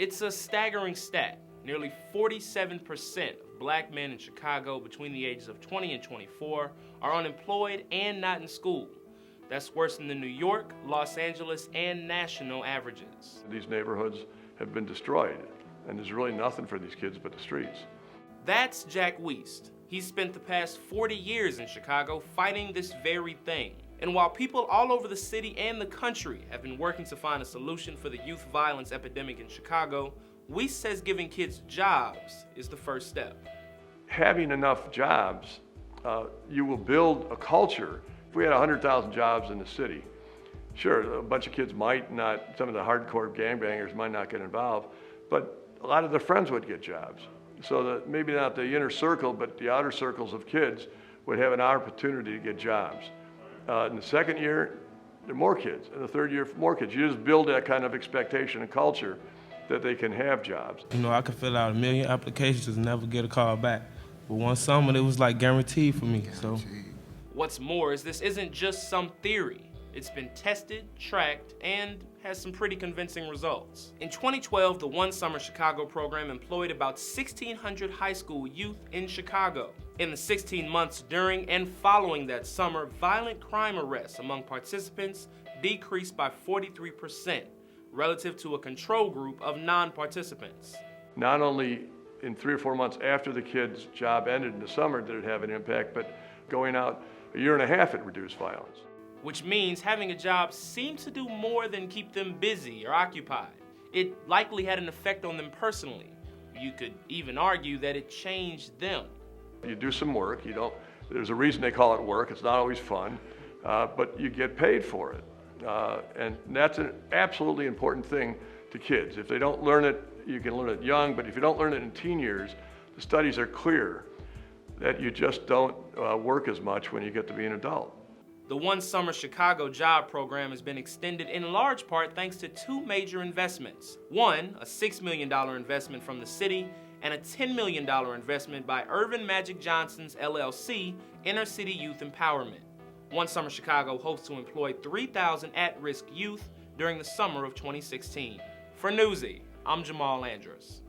It's a staggering stat. Nearly 47% of black men in Chicago between the ages of 20 and 24 are unemployed and not in school. That's worse than the New York, Los Angeles, and national averages. These neighborhoods have been destroyed, and there's really nothing for these kids but the streets. That's Jack Wiest. He's spent the past 40 years in Chicago fighting this very thing. And while people all over the city and the country have been working to find a solution for the youth violence epidemic in Chicago, Wiest says giving kids jobs is the first step. Having enough jobs, you will build a culture. If we had 100,000 jobs in the city, sure, a bunch of kids might not, some of the hardcore gangbangers might not get involved, but a lot of their friends would get jobs. So that maybe not the inner circle, but the outer circles of kids would have an opportunity to get jobs. In the second year, there are more kids. In the third year, more kids. You just build that kind of expectation and culture that they can have jobs. You know, I could fill out 1 million applications and never get a call back. But one summer, it was like guaranteed for me. So. What's more is this isn't just some theory. It's been tested, tracked, and has some pretty convincing results. In 2012, the One Summer Chicago program employed about 1,600 high school youth in Chicago. In the 16 months during and following that summer, violent crime arrests among participants decreased by 43% relative to a control group of non-participants. Not only in 3 or 4 months after the kid's job ended in the summer did it have an impact, but going out a year and a half, it reduced violence. Which means having a job seems to do more than keep them busy or occupied. It likely had an effect on them personally. You could even argue that it changed them. You do some work, there's a reason they call it work, it's not always fun, but you get paid for it. And that's an absolutely important thing to kids. If they don't learn it, you can learn it young, but if you don't learn it in teen years, the studies are clear that you just don't work as much when you get to be an adult. The One Summer Chicago job program has been extended in large part thanks to 2 major investments. One, a $6 million investment from the city, and a $10 million investment by Irvin Magic Johnson's LLC, Inner City Youth Empowerment. One Summer Chicago hopes to employ 3,000 at-risk youth during the summer of 2016. For Newsy, I'm Jamal Andrus.